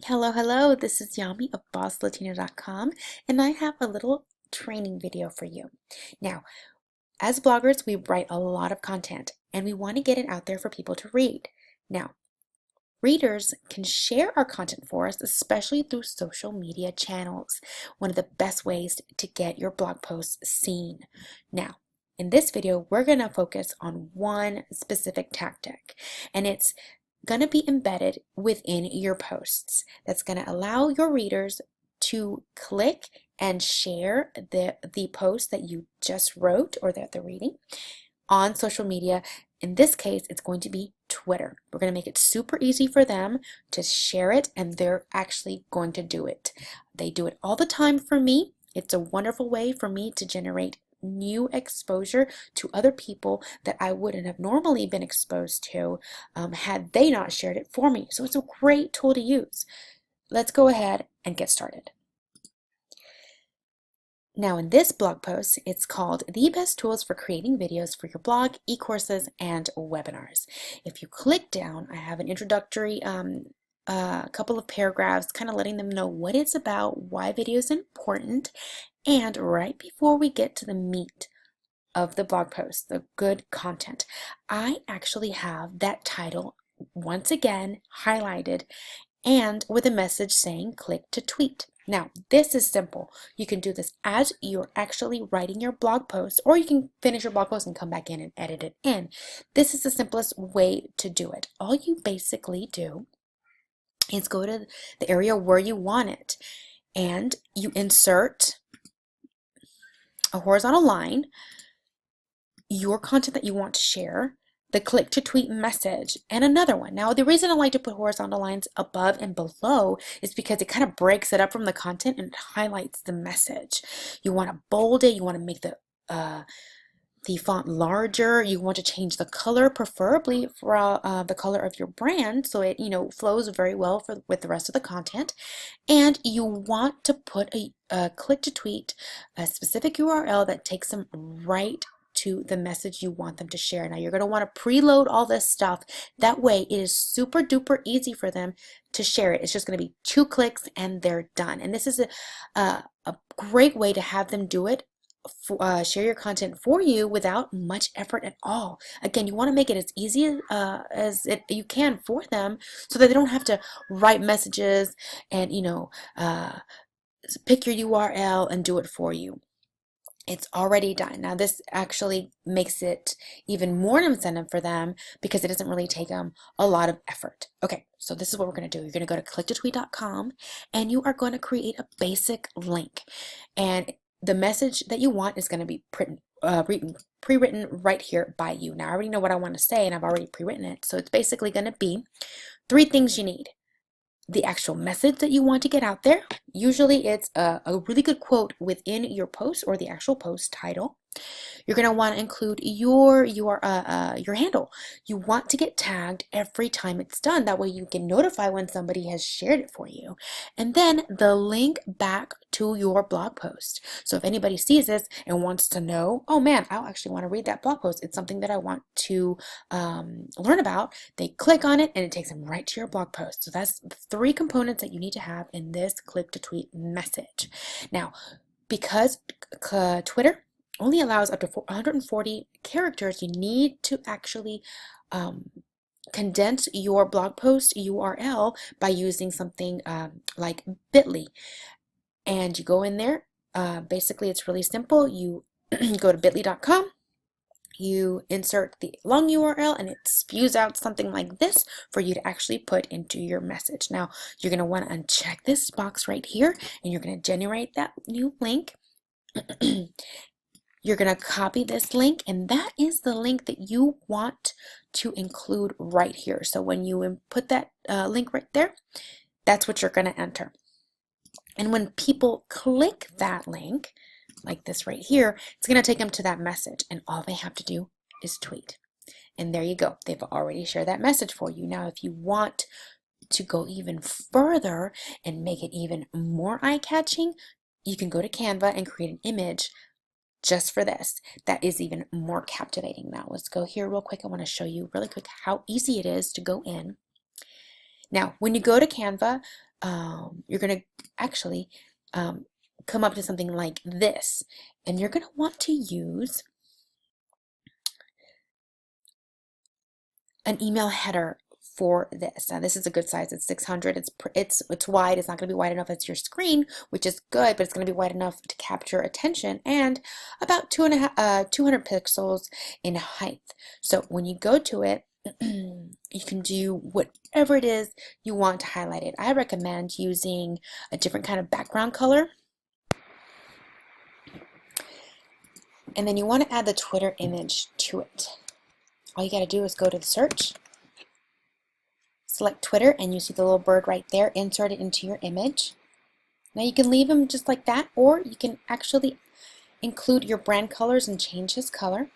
Hello, hello. This is Yami of BossLatina.com, and I have a little training video for you. Now, as bloggers, we write a lot of content, and we want to get it out there for people to read. Now, readers can share our content for us, especially through social media channels, one of the best ways to get your blog posts seen. Now, in this video, we're going to focus on one specific tactic, and it's going to be embedded within your posts. That's going to allow your readers to click and share the post that you just wrote or that they're reading on social media. In this case, it's going to be Twitter. We're going to make it super easy for them to share it, and they're actually going to do it. They do it all the time for me. It's a wonderful way for me to generate new exposure to other people that I wouldn't have normally been exposed to had they not shared it for me. So it's a great tool to use. Let's go ahead and get started. Now in this blog post, it's called The Best Tools for Creating Videos for Your Blog, E-Courses, and Webinars. If you click down, I have an introductory couple of paragraphs kind of letting them know what it's about, why video is important, and right before we get to the meat of the blog post, the good content, I actually have that title once again highlighted and with a message saying click to tweet. Now, this is simple. You can do this as you're actually writing your blog post, or you can finish your blog post and come back in and edit it in. This is the simplest way to do it. All you basically do is go to the area where you want it, and you insert a horizontal line, your content that you want to share, the click to tweet message, and another one. Now, the reason I like to put horizontal lines above and below is because it kind of breaks it up from the content and it highlights the message. You want to bold it, you want to make the font larger, you want to change the color, preferably for the color of your brand, so it flows very well with the rest of the content. And you want to put a click to tweet, a specific URL that takes them right to the message you want them to share. Now you're going to want to preload all this stuff. That way it is super duper easy for them to share it. It's just going to be 2 clicks and they're done. And this is a great way to have them do it. Share your content for you without much effort at all. Again, you want to make it as easy you can for them so that they don't have to write messages and pick your URL and do it for you. It's already done. Now this actually makes it even more incentive for them because it doesn't really take them a lot of effort. Okay, so this is what we're going to do. You're going to go to clicktotweet.com and you are going to create a basic link. And the message that you want is going to be pre-written right here by you. Now I already know what I want to say and I've already pre-written it. So it's basically going to be 3 things you need. The actual message that you want to get out there. Usually it's a really good quote within your post or the actual post title. You're going to want to include your handle. You want to get tagged every time it's done. That way you can notify when somebody has shared it for you. And then the link back to your blog post. So if anybody sees this and wants to know, oh man, I'll actually want to read that blog post. It's something that I want to learn about. They click on it and it takes them right to your blog post. So that's 3 components that you need to have in this click to tweet message. Now, because Twitter only allows up to 140 characters, you need to actually condense your blog post URL by using something like Bitly. And you go in there, basically it's really simple. You go to bitly.com, you insert the long URL and it spews out something like this for you to actually put into your message. Now you're going to want to uncheck this box right here and you're going to generate that new link. You're going to copy this link, and that is the link that you want to include right here. So when you put that link right there, that's what you're going to enter. And when people click that link, like this right here, it's going to take them to that message, and all they have to do is tweet. And there you go. They've already shared that message for you. Now, if you want to go even further and make it even more eye-catching, you can go to Canva and create an image just for this that is even more captivating. Now let's go here real quick. I want to show you really quick how easy it is to go in. Now when you go to Canva, you're going to actually come up to something like this, and you're going to want to use an email header for this. Now this is a good size. It's 600. It's wide. It's not going to be wide enough as your screen, which is good, but it's going to be wide enough to capture attention, and about 200 pixels in height. So when you go to it, you can do whatever it is you want to highlight it. I recommend using a different kind of background color. And then you want to add the Twitter image to it. All you got to do is go to the search, select Twitter, and you see the little bird right there. Insert it into your image. Now you can leave him just like that, or you can actually include your brand colors and change his color.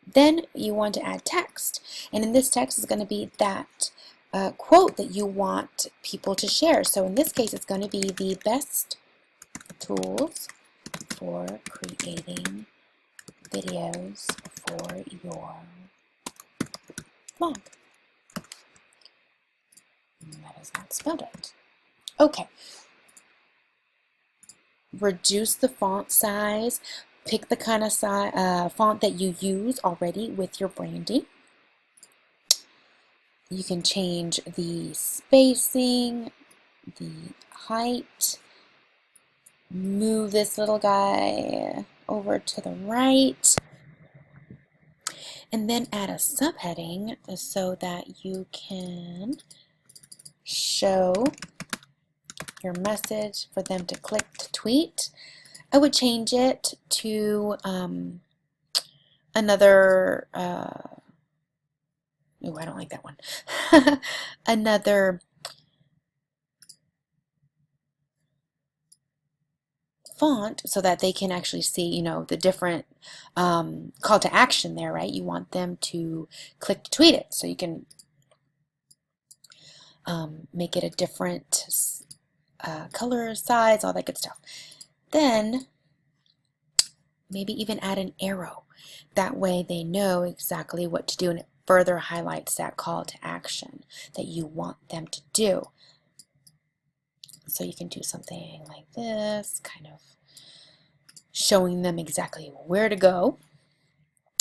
Then you want to add text, and in this text is going to be that quote that you want people to share. So in this case, it's going to be the best tools for creating videos for your blog. That is not spelled out. Okay. Reduce the font size. Pick the kind of font that you use already with your branding. You can change the spacing, the height. Move this little guy over to the right. And then add a subheading so that you can show your message for them to click to tweet. I would change it to another, oh, I don't like that one. Another font so that they can actually see, you know, the different call to action there, right? You want them to click to tweet it, so you can make it a different color, size, all that good stuff. Then maybe even add an arrow. That way they know exactly what to do, and it further highlights that call to action that you want them to do. So you can do something like this, kind of showing them exactly where to go.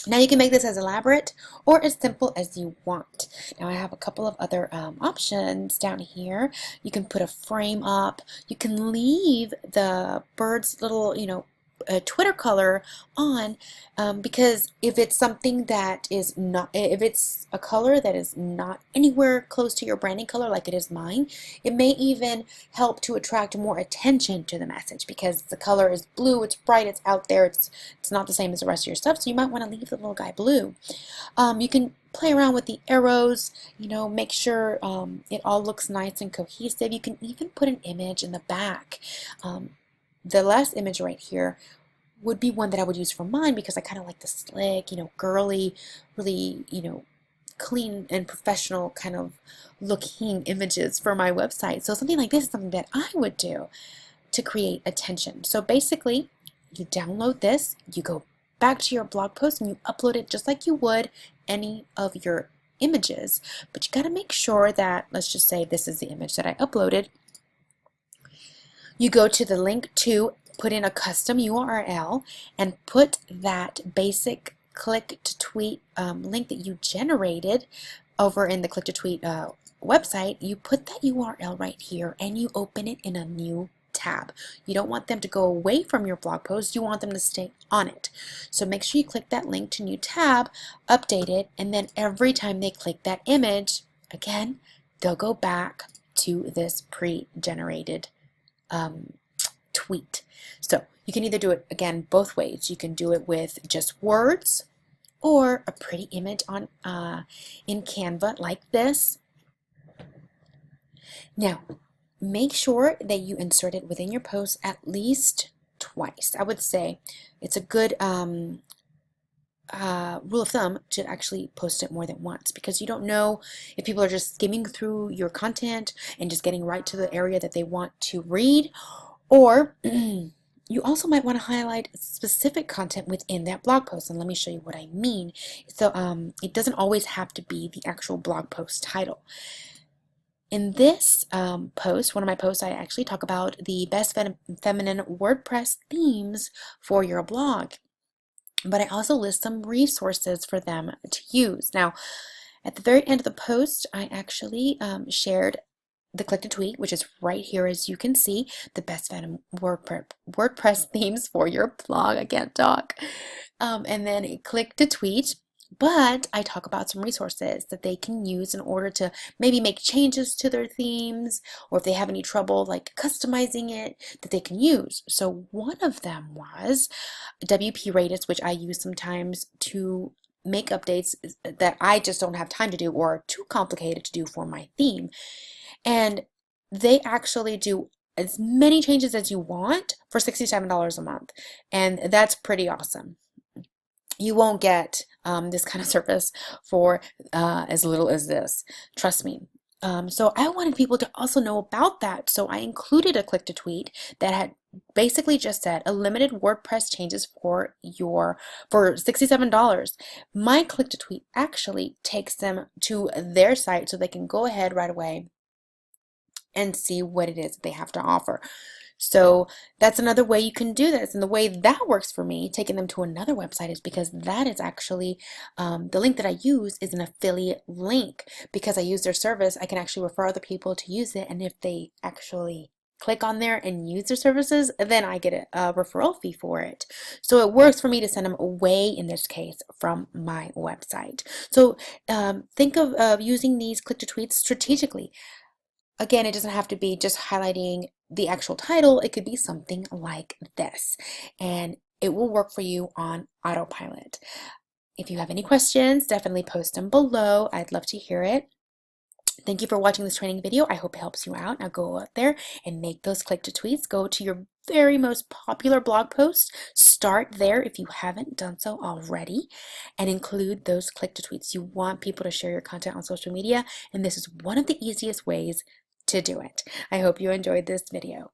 Now you can make this as elaborate or as simple as you want. Now I have a couple of other options down here. You can put a frame up. You can leave the bird's little, you know, Twitter color on because if it's something that is not, if it's a color that is not anywhere close to your branding color like it is mine, it may even help to attract more attention to the message because the color is blue, it's bright, it's out there, it's not the same as the rest of your stuff, so you might want to leave the little guy blue. You can play around with the arrows, you know, make sure it all looks nice and cohesive. You can even put an image in the back. The last image right here would be one that I would use for mine because I kind of like the slick, you know, girly, really, you know, clean and professional kind of looking images for my website. So something like this is something that I would do to create attention. So basically, you download this, you go back to your blog post, and you upload it just like you would any of your images. But you got to make sure that, let's just say this is the image that I uploaded. You go to the link to, put in a custom URL, and put that basic click to tweet link that you generated over in the click to tweet website. You put that URL right here and you open it in a new tab. You don't want them to go away from your blog post, you want them to stay on it. So make sure you click that link to new tab, update it, and then every time they click that image, again, they'll go back to this pre-generated tweet. So you can either do it, again, both ways. You can do it with just words or a pretty image on in Canva like this. Now, make sure that you insert it within your post at least twice. I would say it's a good rule of thumb to actually post it more than once because you don't know if people are just skimming through your content and just getting right to the area that they want to read, or you also might want to highlight specific content within that blog post, and let me show you what I mean. So it doesn't always have to be the actual blog post title. In this post, one of my posts, I actually talk about the best feminine WordPress themes for your blog. But I also list some resources for them to use. Now, at the very end of the post, I actually shared the click to tweet, which is right here, as you can see, the best WordPress themes for your blog. I can't talk. And then click to tweet. But I talk about some resources that they can use in order to maybe make changes to their themes, or if they have any trouble like customizing it, that they can use. So one of them was WP Radius, which I use sometimes to make updates that I just don't have time to do or are too complicated to do for my theme. And they actually do as many changes as you want for $67 a month. And that's pretty awesome. You won't get this kind of service for as little as this. Trust me. So I wanted people to also know about that. So I included a click to tweet that had basically just said a limited WordPress changes for $67. My click to tweet actually takes them to their site so they can go ahead right away and see what it is that they have to offer. So that's another way you can do this. And the way that works for me, taking them to another website, is because that is actually the link that I use is an affiliate link. Because I use their service, I can actually refer other people to use it. And if they actually click on there and use their services, then I get a referral fee for it. So it works for me to send them away, in this case, from my website. So think of using these click to tweets strategically. Again, it doesn't have to be just highlighting the actual title. It could be something like this, and it will work for you on autopilot. If you have any questions, definitely post them below. I'd love to hear it. Thank you for watching this training video. I hope it helps you out. Now go out there and make those click to tweets. Go to your very most popular blog post. Start there if you haven't done so already, and include those click to tweets. You want people to share your content on social media, and this is one of the easiest ways to do it. I hope you enjoyed this video.